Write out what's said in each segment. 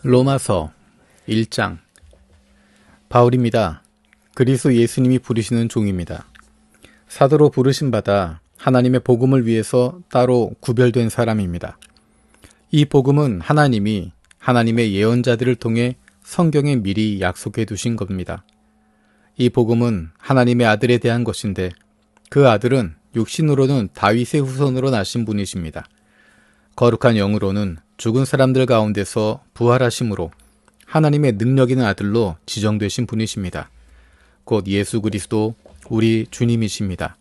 로마서 1장. 바울입니다. 그리스도 예수님이 부르시는 종입니다. 사도로 부르신 받아 하나님의 복음을 위해서 따로 구별된 사람입니다. 이 복음은 하나님이 하나님의 예언자들을 통해 성경에 미리 약속해 두신 겁니다. 이 복음은 하나님의 아들에 대한 것인데 그 아들은 육신으로는 다윗의 후손으로 나신 분이십니다. 거룩한 영으로는 죽은 사람들 가운데서 부활하심으로 하나님의 능력 있는 아들로 지정되신 분이십니다. 곧 예수 그리스도 우리 주님이십니다.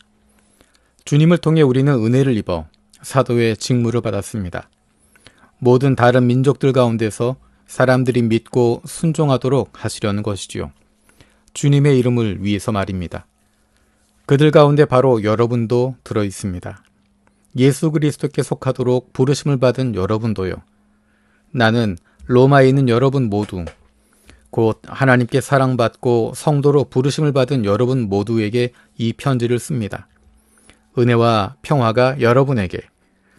주님을 통해 우리는 은혜를 입어 사도의 직무를 받았습니다. 모든 다른 민족들 가운데서 사람들이 믿고 순종하도록 하시려는 것이지요. 주님의 이름을 위해서 말입니다. 그들 가운데 바로 여러분도 들어 있습니다. 예수 그리스도께 속하도록 부르심을 받은 여러분도요. 나는 로마에 있는 여러분 모두, 곧 하나님께 사랑받고 성도로 부르심을 받은 여러분 모두에게 이 편지를 씁니다. 은혜와 평화가 여러분에게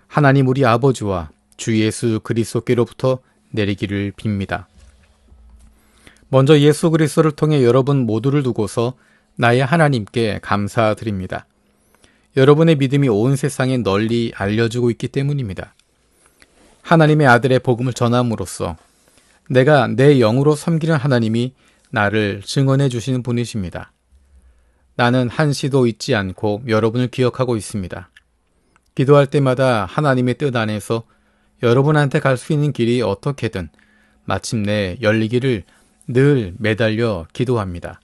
하나님 우리 아버지와 주 예수 그리스도께로부터 내리기를 빕니다. 먼저 예수 그리스도를 통해 여러분 모두를 두고서 나의 하나님께 감사드립니다. 여러분의 믿음이 온 세상에 널리 알려지고 있기 때문입니다. 하나님의 아들의 복음을 전함으로써 내가 내 영으로 섬기는 하나님이 나를 증언해 주시는 분이십니다. 나는 한시도 잊지 않고 여러분을 기억하고 있습니다. 기도할 때마다 하나님의 뜻 안에서 여러분한테 갈 수 있는 길이 어떻게든 마침내 열리기를 늘 매달려 기도합니다.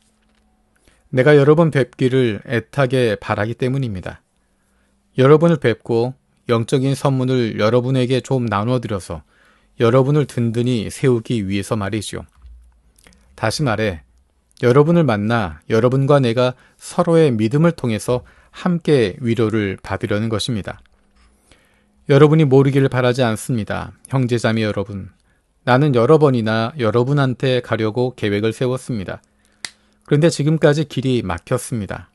내가 여러분 뵙기를 애타게 바라기 때문입니다. 여러분을 뵙고 영적인 선문을 여러분에게 좀 나눠드려서 여러분을 든든히 세우기 위해서 말이죠. 다시 말해, 여러분을 만나 여러분과 내가 서로의 믿음을 통해서 함께 위로를 받으려는 것입니다. 여러분이 모르기를 바라지 않습니다. 형제자매 여러분, 나는 여러 번이나 여러분한테 가려고 계획을 세웠습니다. 그런데 지금까지 길이 막혔습니다.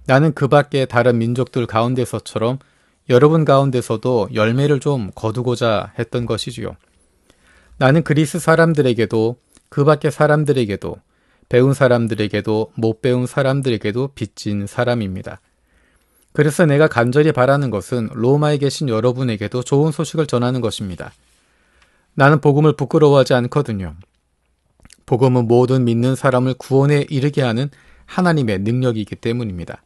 나는 그 밖에 다른 민족들 가운데서처럼 여러분 가운데서도 열매를 좀 거두고자 했던 것이지요. 나는 그리스 사람들에게도 그 밖의 사람들에게도 배운 사람들에게도 못 배운 사람들에게도 빚진 사람입니다. 그래서 내가 간절히 바라는 것은 로마에 계신 여러분에게도 좋은 소식을 전하는 것입니다. 나는 복음을 부끄러워하지 않거든요. 복음은 모든 믿는 사람을 구원에 이르게 하는 하나님의 능력이기 때문입니다.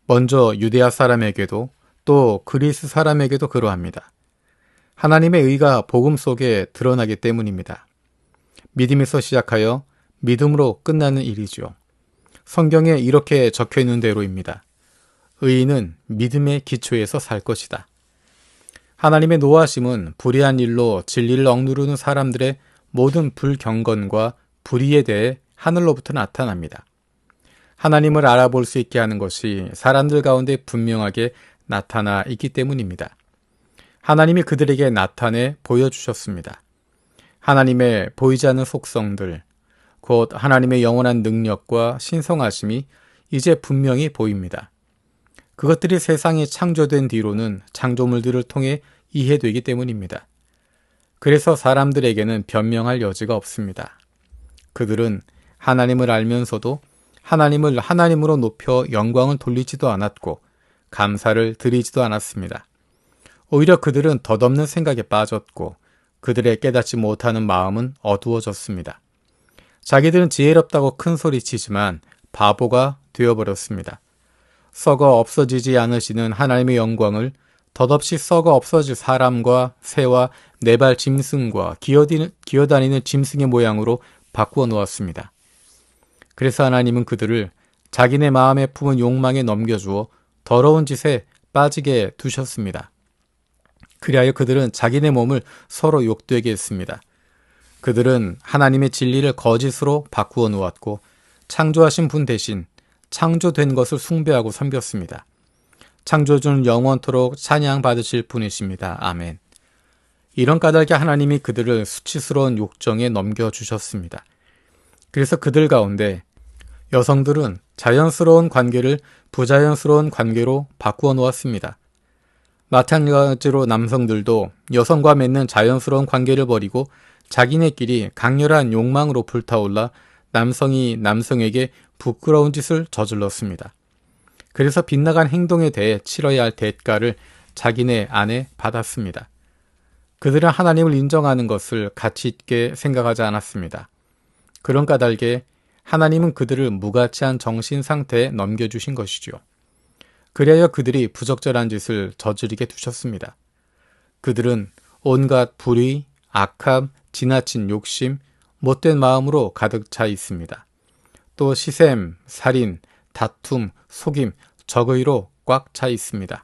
먼저 유대아 사람에게도 또 그리스 사람에게도 그러합니다. 하나님의 의가 복음 속에 드러나기 때문입니다. 믿음에서 시작하여 믿음으로 끝나는 일이죠. 성경에 이렇게 적혀 있는 대로입니다. 의인은 믿음의 기초에서 살 것이다. 하나님의 노하심은 불의한 일로 진리를 억누르는 사람들의 모든 불경건과 불의에 대해 하늘로부터 나타납니다. 하나님을 알아볼 수 있게 하는 것이 사람들 가운데 분명하게 나타나 있기 때문입니다. 하나님이 그들에게 나타내 보여주셨습니다. 하나님의 보이지 않는 속성들, 곧 하나님의 영원한 능력과 신성하심이 이제 분명히 보입니다. 그것들이 세상이 창조된 뒤로는 창조물들을 통해 이해되기 때문입니다. 그래서 사람들에게는 변명할 여지가 없습니다. 그들은 하나님을 알면서도 하나님을 하나님으로 높여 영광을 돌리지도 않았고 감사를 드리지도 않았습니다. 오히려 그들은 덧없는 생각에 빠졌고 그들의 깨닫지 못하는 마음은 어두워졌습니다. 자기들은 지혜롭다고 큰 소리치지만 바보가 되어버렸습니다. 썩어 없어지지 않으시는 하나님의 영광을 덧없이 썩어 없어질 사람과 새와 네발 짐승과 기어다니는 짐승의 모양으로 바꾸어 놓았습니다. 그래서 하나님은 그들을 자기네 마음에 품은 욕망에 넘겨주어 더러운 짓에 빠지게 두셨습니다. 그리하여 그들은 자기네 몸을 서로 욕되게 했습니다. 그들은 하나님의 진리를 거짓으로 바꾸어 놓았고 창조하신 분 대신 창조된 것을 숭배하고 섬겼습니다. 창조주는 영원토록 찬양 받으실 분이십니다. 아멘. 이런 까닭에 하나님이 그들을 수치스러운 욕정에 넘겨주셨습니다. 그래서 그들 가운데 여성들은 자연스러운 관계를 부자연스러운 관계로 바꾸어 놓았습니다. 마찬가지로 남성들도 여성과 맺는 자연스러운 관계를 버리고 자기네끼리 강렬한 욕망으로 불타올라 남성이 남성에게 부끄러운 짓을 저질렀습니다. 그래서 빗나간 행동에 대해 치러야 할 대가를 자기네 안에 받았습니다. 그들은 하나님을 인정하는 것을 가치 있게 생각하지 않았습니다. 그런 까닭에 하나님은 그들을 무가치한 정신 상태에 넘겨주신 것이죠. 그리하여 그들이 부적절한 짓을 저지르게 두셨습니다. 그들은 온갖 불의, 악함, 지나친 욕심, 못된 마음으로 가득 차 있습니다. 또 시샘, 살인, 다툼, 속임, 적의로 꽉 차 있습니다.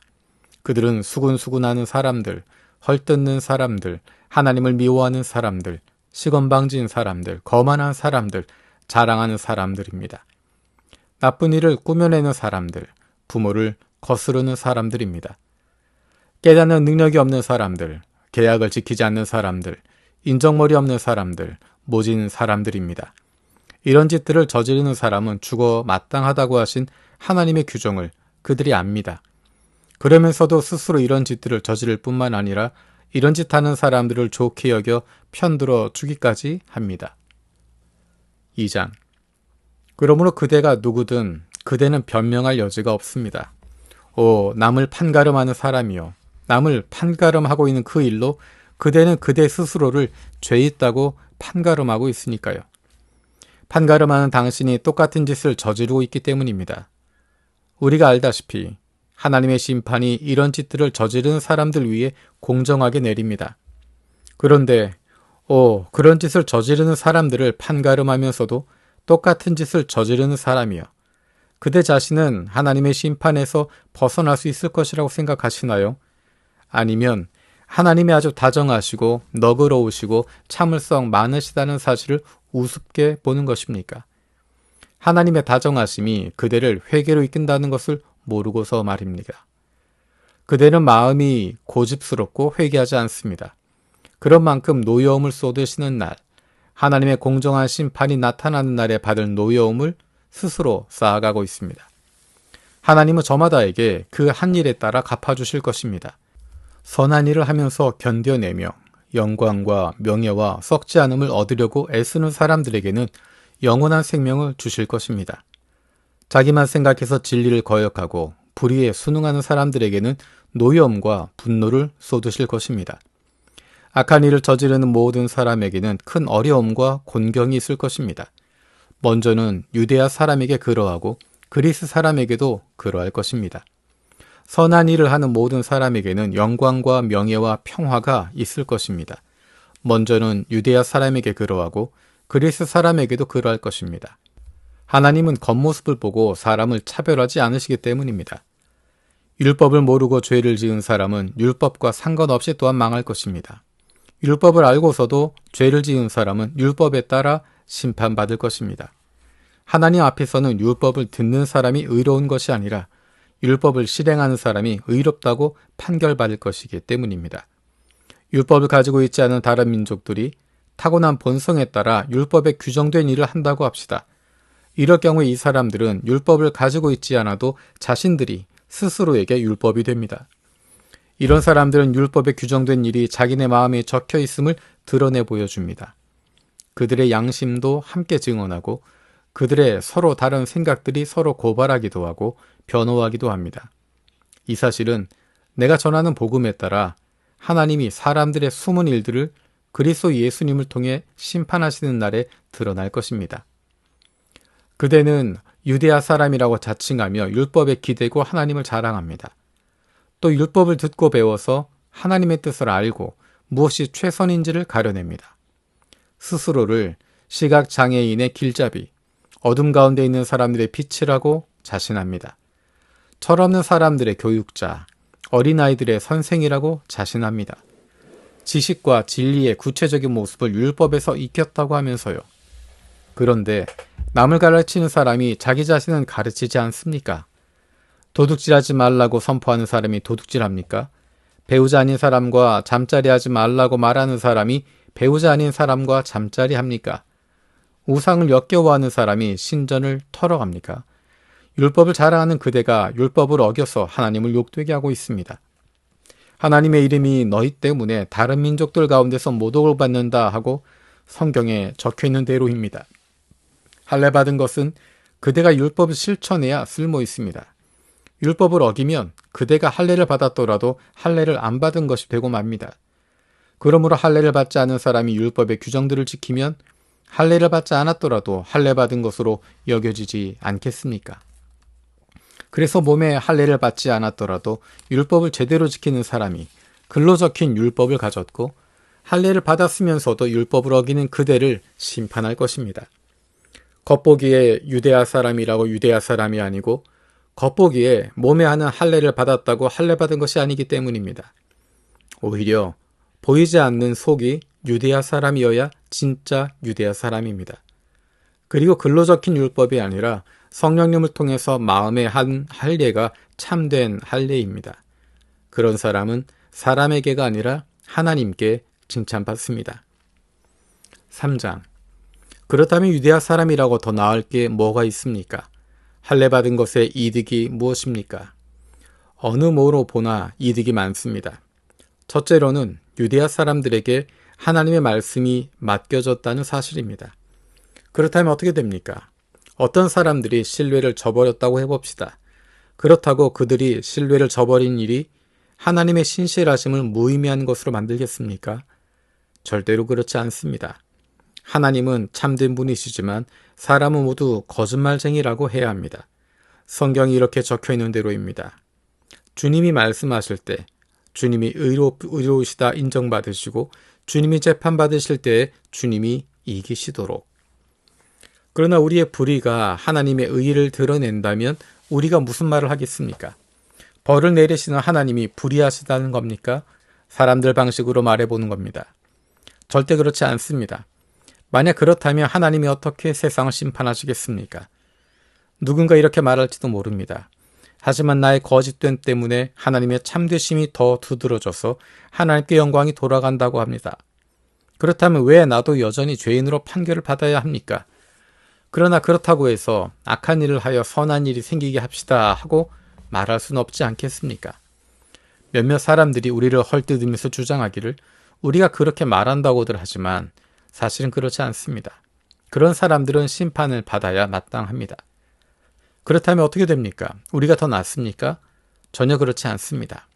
그들은 수군수군하는 사람들, 헐뜯는 사람들, 하나님을 미워하는 사람들, 시건방진 사람들, 거만한 사람들, 자랑하는 사람들입니다. 나쁜 일을 꾸며내는 사람들, 부모를 거스르는 사람들입니다. 깨닫는 능력이 없는 사람들, 계약을 지키지 않는 사람들, 인정머리 없는 사람들, 모진 사람들입니다. 이런 짓들을 저지르는 사람은 죽어 마땅하다고 하신 하나님의 규정을 그들이 압니다. 그러면서도 스스로 이런 짓들을 저지를 뿐만 아니라 이런 짓 하는 사람들을 좋게 여겨 편들어 주기까지 합니다. 2장. 그러므로 그대가 누구든 그대는 변명할 여지가 없습니다. 오, 남을 판가름하는 사람이요. 남을 판가름하고 있는 그 일로 그대는 그대 스스로를 죄 있다고 판가름하고 있으니까요. 판가름하는 당신이 똑같은 짓을 저지르고 있기 때문입니다. 우리가 알다시피 하나님의 심판이 이런 짓들을 저지르는 사람들 위에 공정하게 내립니다. 그런데 그런 짓을 저지르는 사람들을 판가름하면서도 똑같은 짓을 저지르는 사람이요. 그대 자신은 하나님의 심판에서 벗어날 수 있을 것이라고 생각하시나요? 아니면 하나님이 아주 다정하시고 너그러우시고 참을성 많으시다는 사실을 우습게 보는 것입니까? 하나님의 다정하심이 그대를 회개로 이끈다는 것을 모르고서 말입니다. 그대는 마음이 고집스럽고 회개하지 않습니다. 그런 만큼 노여움을 쏟으시는 날, 하나님의 공정한 심판이 나타나는 날에 받을 노여움을 스스로 쌓아가고 있습니다. 하나님은 저마다에게 그 한 일에 따라 갚아주실 것입니다. 선한 일을 하면서 견뎌내며 영광과 명예와 썩지 않음을 얻으려고 애쓰는 사람들에게는 영원한 생명을 주실 것입니다. 자기만 생각해서 진리를 거역하고 불의에 순응하는 사람들에게는 노여움과 분노를 쏟으실 것입니다. 악한 일을 저지르는 모든 사람에게는 큰 어려움과 곤경이 있을 것입니다. 먼저는 유대야 사람에게 그러하고 그리스 사람에게도 그러할 것입니다. 선한 일을 하는 모든 사람에게는 영광과 명예와 평화가 있을 것입니다. 먼저는 유대야 사람에게 그러하고 그리스 사람에게도 그러할 것입니다. 하나님은 겉모습을 보고 사람을 차별하지 않으시기 때문입니다. 율법을 모르고 죄를 지은 사람은 율법과 상관없이 또한 망할 것입니다. 율법을 알고서도 죄를 지은 사람은 율법에 따라 심판받을 것입니다. 하나님 앞에서는 율법을 듣는 사람이 의로운 것이 아니라 율법을 실행하는 사람이 의롭다고 판결받을 것이기 때문입니다. 율법을 가지고 있지 않은 다른 민족들이 타고난 본성에 따라 율법에 규정된 일을 한다고 합시다. 이럴 경우에 이 사람들은 율법을 가지고 있지 않아도 자신들이 스스로에게 율법이 됩니다. 이런 사람들은 율법에 규정된 일이 자기네 마음에 적혀 있음을 드러내 보여줍니다. 그들의 양심도 함께 증언하고 그들의 서로 다른 생각들이 서로 고발하기도 하고 변호하기도 합니다. 이 사실은 내가 전하는 복음에 따라 하나님이 사람들의 숨은 일들을 그리스도 예수님을 통해 심판하시는 날에 드러날 것입니다. 그대는 유대야 사람이라고 자칭하며 율법에 기대고 하나님을 자랑합니다. 또 율법을 듣고 배워서 하나님의 뜻을 알고 무엇이 최선인지를 가려냅니다. 스스로를 시각장애인의 길잡이, 어둠 가운데 있는 사람들의 빛이라고 자신합니다. 철없는 사람들의 교육자, 어린아이들의 선생이라고 자신합니다. 지식과 진리의 구체적인 모습을 율법에서 익혔다고 하면서요. 그런데 남을 가르치는 사람이 자기 자신은 가르치지 않습니까? 도둑질하지 말라고 선포하는 사람이 도둑질합니까? 배우자 아닌 사람과 잠자리 하지 말라고 말하는 사람이 배우자 아닌 사람과 잠자리 합니까? 우상을 역겨워하는 사람이 신전을 털어갑니까? 율법을 자랑하는 그대가 율법을 어겨서 하나님을 욕되게 하고 있습니다. 하나님의 이름이 너희 때문에 다른 민족들 가운데서 모독을 받는다 하고 성경에 적혀 있는 대로입니다. 할례 받은 것은 그대가 율법을 실천해야 쓸모 있습니다. 율법을 어기면 그대가 할례를 받았더라도 할례를 안 받은 것이 되고 맙니다. 그러므로 할례를 받지 않은 사람이 율법의 규정들을 지키면 할례를 받지 않았더라도 할례 받은 것으로 여겨지지 않겠습니까? 그래서 몸에 할례를 받지 않았더라도 율법을 제대로 지키는 사람이 글로 적힌 율법을 가졌고 할례를 받았으면서도 율법을 어기는 그대를 심판할 것입니다. 겉보기에 유대야 사람이라고 유대야 사람이 아니고 겉보기에 몸에 하는 할례를 받았다고 할례 받은 것이 아니기 때문입니다. 오히려 보이지 않는 속이 유대야 사람이어야 진짜 유대야 사람입니다. 그리고 글로 적힌 율법이 아니라 성령님을 통해서 마음에 한 할례가 참된 할례입니다. 그런 사람은 사람에게가 아니라 하나님께 칭찬받습니다. 3장. 그렇다면 유대야 사람이라고 더 나을 게 뭐가 있습니까? 할례 받은 것의 이득이 무엇입니까? 어느 뭐로 보나 이득이 많습니다. 첫째로는 유대야 사람들에게 하나님의 말씀이 맡겨졌다는 사실입니다. 그렇다면 어떻게 됩니까? 어떤 사람들이 신뢰를 저버렸다고 해봅시다. 그렇다고 그들이 신뢰를 저버린 일이 하나님의 신실하심을 무의미한 것으로 만들겠습니까? 절대로 그렇지 않습니다. 하나님은 참된 분이시지만 사람은 모두 거짓말쟁이라고 해야 합니다. 성경이 이렇게 적혀 있는 대로입니다. 주님이 말씀하실 때 주님이 의로우시다 인정받으시고 주님이 재판받으실 때에 주님이 이기시도록. 그러나 우리의 불의가 하나님의 의의를 드러낸다면 우리가 무슨 말을 하겠습니까? 벌을 내리시는 하나님이 불의하시다는 겁니까? 사람들 방식으로 말해보는 겁니다. 절대 그렇지 않습니다. 만약 그렇다면 하나님이 어떻게 세상을 심판하시겠습니까? 누군가 이렇게 말할지도 모릅니다. 하지만 나의 거짓됨 때문에 하나님의 참되심이 더 두드러져서 하나님께 영광이 돌아간다고 합니다. 그렇다면 왜 나도 여전히 죄인으로 판결을 받아야 합니까? 그러나 그렇다고 해서 악한 일을 하여 선한 일이 생기게 합시다 하고 말할 수는 없지 않겠습니까? 몇몇 사람들이 우리를 헐뜯으면서 주장하기를 우리가 그렇게 말한다고들 하지만 사실은 그렇지 않습니다. 그런 사람들은 심판을 받아야 마땅합니다. 그렇다면 어떻게 됩니까? 우리가 더 낫습니까? 전혀 그렇지 않습니다.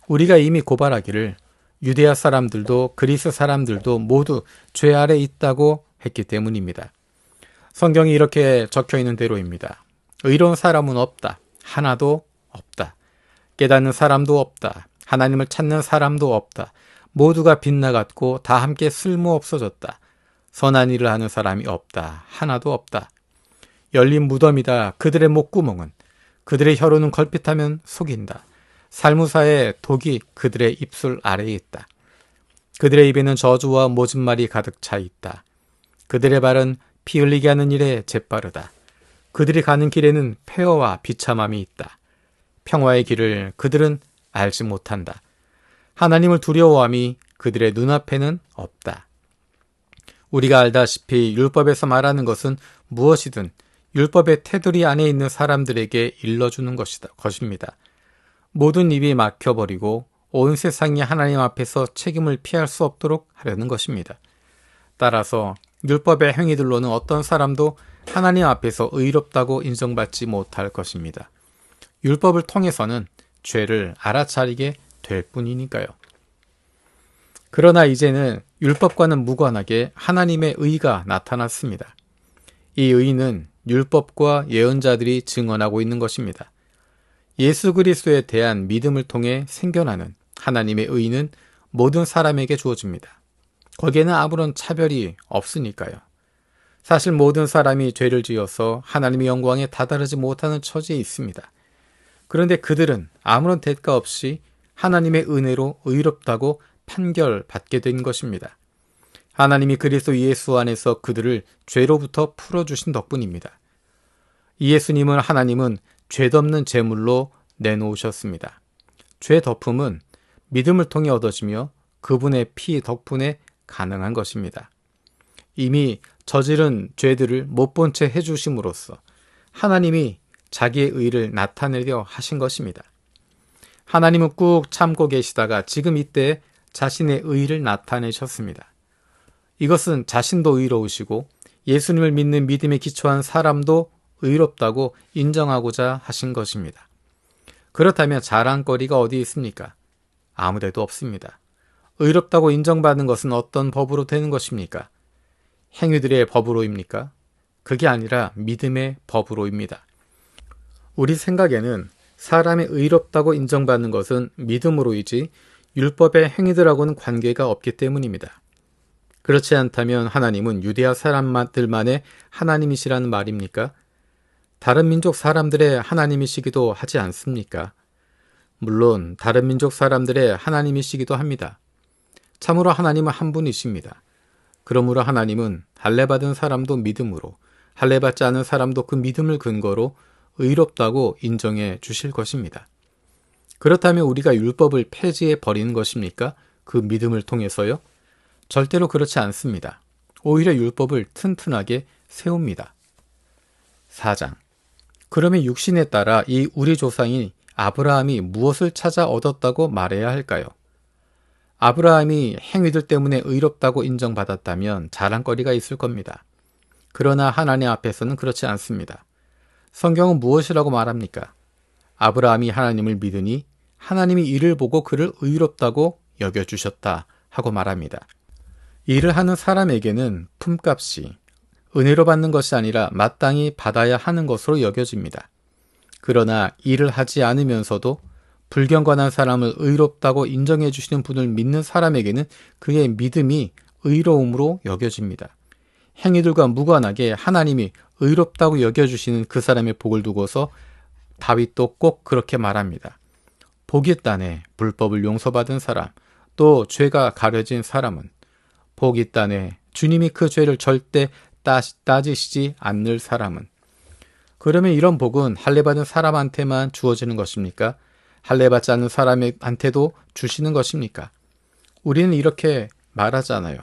우리가 이미 고발하기를 유대야 사람들도 그리스 사람들도 모두 죄 아래 있다고 했기 때문입니다. 성경이 이렇게 적혀 있는 대로입니다. 의로운 사람은 없다. 하나도 없다. 깨닫는 사람도 없다. 하나님을 찾는 사람도 없다. 모두가 빗나갔고 다 함께 쓸모없어졌다. 선한 일을 하는 사람이 없다. 하나도 없다. 열린 무덤이다. 그들의 목구멍은. 그들의 혀로는 걸핏하면 속인다. 살무사의 독이 그들의 입술 아래에 있다. 그들의 입에는 저주와 모진말이 가득 차 있다. 그들의 발은 피 흘리게 하는 일에 재빠르다. 그들이 가는 길에는 폐허와 비참함이 있다. 평화의 길을 그들은 알지 못한다. 하나님을 두려워함이 그들의 눈앞에는 없다. 우리가 알다시피 율법에서 말하는 것은 무엇이든 율법의 테두리 안에 있는 사람들에게 일러주는 것입니다. 모든 입이 막혀버리고 온 세상이 하나님 앞에서 책임을 피할 수 없도록 하려는 것입니다. 따라서 율법의 행위들로는 어떤 사람도 하나님 앞에서 의롭다고 인정받지 못할 것입니다. 율법을 통해서는 죄를 알아차리게 될 뿐이니까요. 그러나 이제는 율법과는 무관하게 하나님의 의가 나타났습니다. 이 의는 율법과 예언자들이 증언하고 있는 것입니다. 예수 그리스도에 대한 믿음을 통해 생겨나는 하나님의 의는 모든 사람에게 주어집니다. 거기에는 아무런 차별이 없으니까요. 사실 모든 사람이 죄를 지어서 하나님의 영광에 다다르지 못하는 처지에 있습니다. 그런데 그들은 아무런 대가 없이 하나님의 은혜로 의롭다고 판결받게 된 것입니다. 하나님이 그리스도 예수 안에서 그들을 죄로부터 풀어주신 덕분입니다. 이 예수님을 하나님은 죄덮는 제물로 내놓으셨습니다. 죄 덮음은 믿음을 통해 얻어지며 그분의 피 덕분에 가능한 것입니다. 이미 저지른 죄들을 못 본 채 해주심으로써 하나님이 자기의 의를 나타내려 하신 것입니다. 하나님은 꾹 참고 계시다가 지금 이때 자신의 의를 나타내셨습니다. 이것은 자신도 의로우시고 예수님을 믿는 믿음에 기초한 사람도 의롭다고 인정하고자 하신 것입니다. 그렇다면 자랑거리가 어디 있습니까? 아무데도 없습니다. 의롭다고 인정받는 것은 어떤 법으로 되는 것입니까? 행위들의 법으로입니까? 그게 아니라 믿음의 법으로입니다. 우리 생각에는 사람이 의롭다고 인정받는 것은 믿음으로이지 율법의 행위들하고는 관계가 없기 때문입니다. 그렇지 않다면 하나님은 유대아 사람들만의 하나님이시라는 말입니까? 다른 민족 사람들의 하나님이시기도 하지 않습니까? 물론 다른 민족 사람들의 하나님이시기도 합니다. 참으로 하나님은 한 분이십니다. 그러므로 하나님은 할례받은 사람도 믿음으로, 할례받지 않은 사람도 그 믿음을 근거로 의롭다고 인정해 주실 것입니다. 그렇다면 우리가 율법을 폐지해 버리는 것입니까? 그 믿음을 통해서요? 절대로 그렇지 않습니다. 오히려 율법을 튼튼하게 세웁니다. 4장. 그러면 육신에 따라 이 우리 조상이 아브라함이 무엇을 찾아 얻었다고 말해야 할까요? 아브라함이 행위들 때문에 의롭다고 인정받았다면 자랑거리가 있을 겁니다. 그러나 하나님 앞에서는 그렇지 않습니다. 성경은 무엇이라고 말합니까? 아브라함이 하나님을 믿으니 하나님이 이를 보고 그를 의롭다고 여겨주셨다 하고 말합니다. 일을 하는 사람에게는 품값이 은혜로 받는 것이 아니라 마땅히 받아야 하는 것으로 여겨집니다. 그러나 일을 하지 않으면서도 불경건한 사람을 의롭다고 인정해 주시는 분을 믿는 사람에게는 그의 믿음이 의로움으로 여겨집니다. 행위들과 무관하게 하나님이 의롭다고 여겨주시는 그 사람의 복을 두고서 다윗도 꼭 그렇게 말합니다. 복이 있다네 불법을 용서받은 사람, 또 죄가 가려진 사람은. 복이 있다네 주님이 그 죄를 절대 따지시지 않는 사람은. 그러면 이런 복은 할례받은 사람한테만 주어지는 것입니까? 할례받지 않는 사람한테도 주시는 것입니까? 우리는 이렇게 말하잖아요.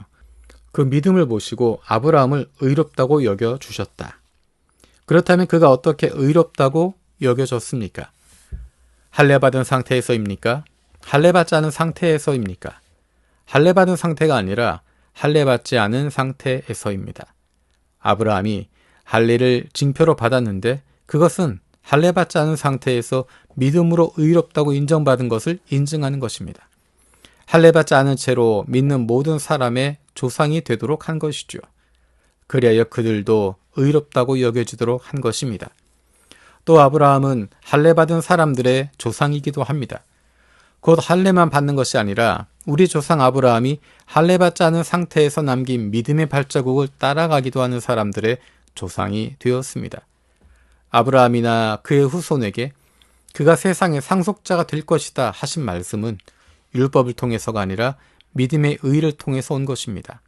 그 믿음을 보시고 아브라함을 의롭다고 여겨주셨다. 그렇다면 그가 어떻게 의롭다고 여겨졌습니까? 할례받은 상태에서입니까? 할례받지 않은 상태에서입니까? 할례받은 상태가 아니라 할례받지 않은 상태에서입니다. 아브라함이 할례를 징표로 받았는데 그것은 할례받지 않은 상태에서 믿음으로 의롭다고 인정받은 것을 인증하는 것입니다. 할례받지 않은 채로 믿는 모든 사람의 조상이 되도록 한 것이죠. 그리하여 그들도 의롭다고 여겨지도록 한 것입니다. 또 아브라함은 할례받은 사람들의 조상이기도 합니다. 곧 할례만 받는 것이 아니라 우리 조상 아브라함이 할례받지 않은 상태에서 남긴 믿음의 발자국을 따라가기도 하는 사람들의 조상이 되었습니다. 아브라함이나 그의 후손에게 그가 세상의 상속자가 될 것이다 하신 말씀은 율법을 통해서가 아니라 믿음의 의를 통해서 온 것입니다.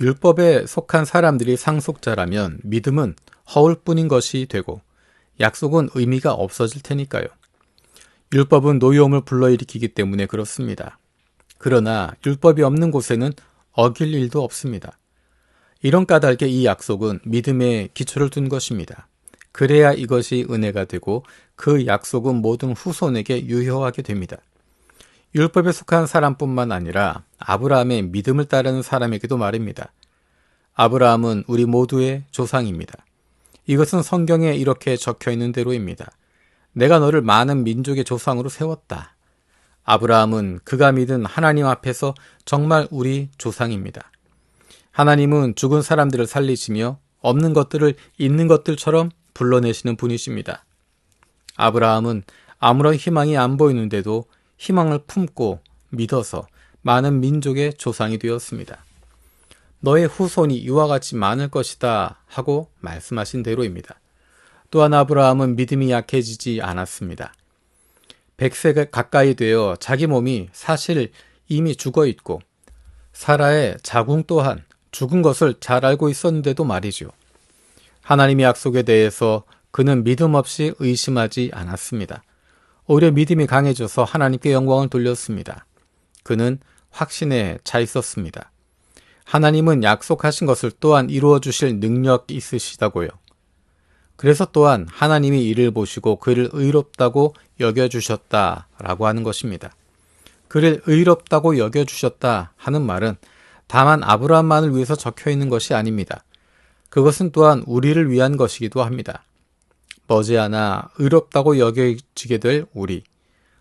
율법에 속한 사람들이 상속자라면 믿음은 허울뿐인 것이 되고 약속은 의미가 없어질 테니까요. 율법은 노여움을 불러일으키기 때문에 그렇습니다. 그러나 율법이 없는 곳에는 어길 일도 없습니다. 이런 까닭에 이 약속은 믿음에 기초를 둔 것입니다. 그래야 이것이 은혜가 되고 그 약속은 모든 후손에게 유효하게 됩니다. 율법에 속한 사람뿐만 아니라 아브라함의 믿음을 따르는 사람에게도 말입니다. 아브라함은 우리 모두의 조상입니다. 이것은 성경에 이렇게 적혀 있는 대로입니다. 내가 너를 많은 민족의 조상으로 세웠다. 아브라함은 그가 믿은 하나님 앞에서 정말 우리 조상입니다. 하나님은 죽은 사람들을 살리시며 없는 것들을 있는 것들처럼 불러내시는 분이십니다. 아브라함은 아무런 희망이 안 보이는데도 희망을 품고 믿어서 많은 민족의 조상이 되었습니다. 너의 후손이 이와 같이 많을 것이다 하고 말씀하신 대로입니다. 또한 아브라함은 믿음이 약해지지 않았습니다. 100세가 가까이 되어 자기 몸이 사실 이미 죽어 있고 사라의 자궁 또한 죽은 것을 잘 알고 있었는데도 말이죠. 하나님의 약속에 대해서 그는 믿음 없이 의심하지 않았습니다. 오히려 믿음이 강해져서 하나님께 영광을 돌렸습니다. 그는 확신에 차 있었습니다. 하나님은 약속하신 것을 또한 이루어 주실 능력이 있으시다고요. 그래서 또한 하나님이 이를 보시고 그를 의롭다고 여겨주셨다라고 하는 것입니다. 그를 의롭다고 여겨주셨다 하는 말은 다만 아브라함만을 위해서 적혀 있는 것이 아닙니다. 그것은 또한 우리를 위한 것이기도 합니다. 머지않아 의롭다고 여겨지게 될 우리,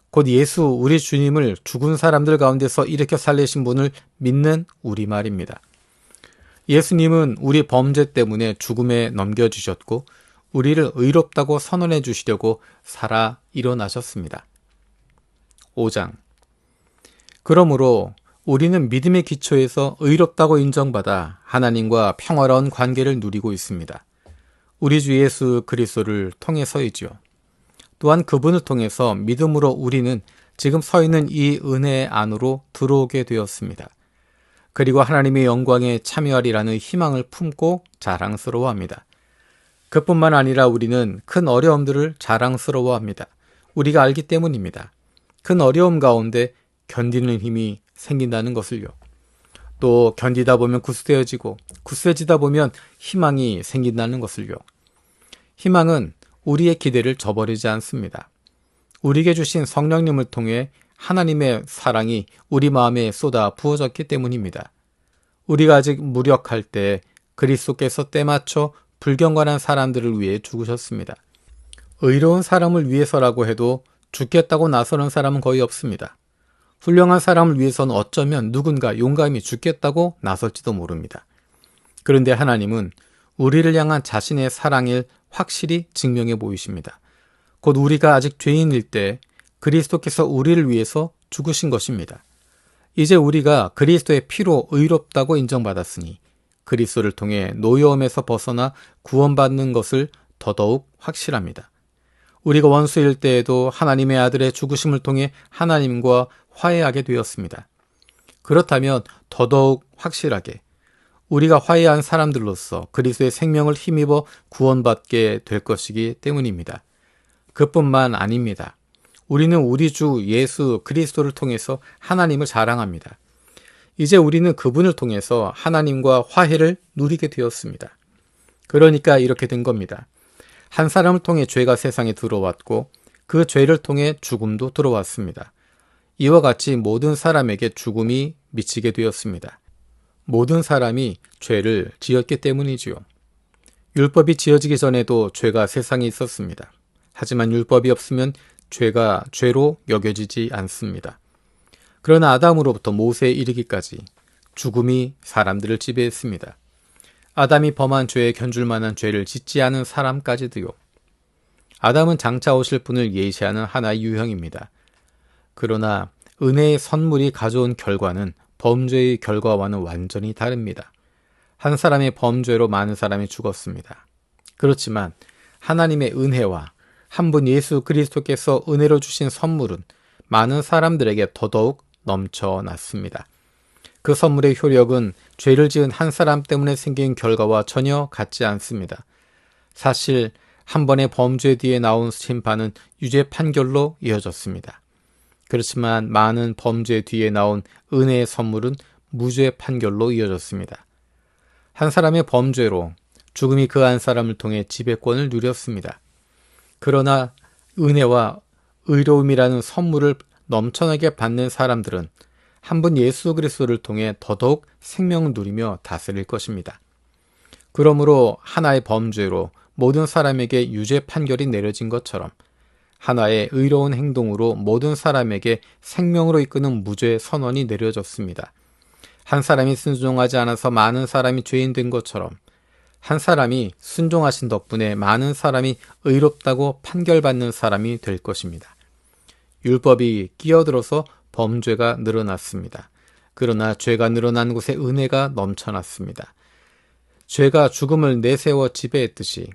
곧 예수 우리 주님을 죽은 사람들 가운데서 일으켜 살리신 분을 믿는 우리 말입니다. 예수님은 우리 범죄 때문에 죽음에 넘겨주셨고 우리를 의롭다고 선언해 주시려고 살아 일어나셨습니다. 5장. 그러므로 우리는 믿음의 기초에서 의롭다고 인정받아 하나님과 평화로운 관계를 누리고 있습니다. 우리 주 예수 그리스도를 통해서이지요. 또한 그분을 통해서 믿음으로 우리는 지금 서 있는 이 은혜 안으로 들어오게 되었습니다. 그리고 하나님의 영광에 참여하리라는 희망을 품고 자랑스러워합니다. 그뿐만 아니라 우리는 큰 어려움들을 자랑스러워합니다. 우리가 알기 때문입니다. 큰 어려움 가운데 견디는 힘이 생긴다는 것을요. 또 견디다 보면 굳세어지고 굳세지다 보면 희망이 생긴다는 것을요. 희망은 우리의 기대를 저버리지 않습니다. 우리에게 주신 성령님을 통해 하나님의 사랑이 우리 마음에 쏟아 부어졌기 때문입니다. 우리가 아직 무력할 때 그리스도께서 때맞춰 불경건한 사람들을 위해 죽으셨습니다. 의로운 사람을 위해서라고 해도 죽겠다고 나서는 사람은 거의 없습니다. 훌륭한 사람을 위해서는 어쩌면 누군가 용감히 죽겠다고 나설지도 모릅니다. 그런데 하나님은 우리를 향한 자신의 사랑을 확실히 증명해 보이십니다. 곧 우리가 아직 죄인일 때 그리스도께서 우리를 위해서 죽으신 것입니다. 이제 우리가 그리스도의 피로 의롭다고 인정받았으니 그리스도를 통해 노여움에서 벗어나 구원받는 것을 더더욱 확실합니다. 우리가 원수일 때에도 하나님의 아들의 죽으심을 통해 하나님과 화해하게 되었습니다. 그렇다면 더더욱 확실하게 우리가 화해한 사람들로서 그리스도의 생명을 힘입어 구원받게 될 것이기 때문입니다. 그뿐만 아닙니다. 우리는 우리 주 예수 그리스도를 통해서 하나님을 자랑합니다. 이제 우리는 그분을 통해서 하나님과 화해를 누리게 되었습니다. 그러니까 이렇게 된 겁니다. 한 사람을 통해 죄가 세상에 들어왔고 그 죄를 통해 죽음도 들어왔습니다. 이와 같이 모든 사람에게 죽음이 미치게 되었습니다. 모든 사람이 죄를 지었기 때문이지요. 율법이 지어지기 전에도 죄가 세상에 있었습니다. 하지만 율법이 없으면 죄가 죄로 여겨지지 않습니다. 그러나 아담으로부터 모세에 이르기까지 죽음이 사람들을 지배했습니다. 아담이 범한 죄에 견줄 만한 죄를 짓지 않은 사람까지도요. 아담은 장차 오실 분을 예시하는 하나의 유형입니다. 그러나 은혜의 선물이 가져온 결과는 범죄의 결과와는 완전히 다릅니다. 한 사람의 범죄로 많은 사람이 죽었습니다. 그렇지만 하나님의 은혜와 한 분 예수 그리스도께서 은혜로 주신 선물은 많은 사람들에게 더더욱 넘쳐났습니다. 그 선물의 효력은 죄를 지은 한 사람 때문에 생긴 결과와 전혀 같지 않습니다. 사실 한 번의 범죄 뒤에 나온 심판은 유죄 판결로 이어졌습니다. 그렇지만 많은 범죄 뒤에 나온 은혜의 선물은 무죄 판결로 이어졌습니다. 한 사람의 범죄로 죽음이 그 한 사람을 통해 지배권을 누렸습니다. 그러나 은혜와 의로움이라는 선물을 넘쳐나게 받는 사람들은 한 분 예수 그리스도를 통해 더더욱 생명을 누리며 다스릴 것입니다. 그러므로 하나의 범죄로 모든 사람에게 유죄 판결이 내려진 것처럼 하나의 의로운 행동으로 모든 사람에게 생명으로 이끄는 무죄 선언이 내려졌습니다. 한 사람이 순종하지 않아서 많은 사람이 죄인 된 것처럼 한 사람이 순종하신 덕분에 많은 사람이 의롭다고 판결받는 사람이 될 것입니다. 율법이 끼어들어서 범죄가 늘어났습니다. 그러나 죄가 늘어난 곳에 은혜가 넘쳐났습니다. 죄가 죽음을 내세워 지배했듯이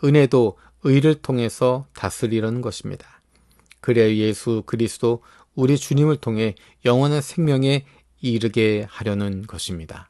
은혜도 의를 통해서 다스리려는 것입니다. 그래야 예수 그리스도 우리 주님을 통해 영원한 생명에 이르게 하려는 것입니다.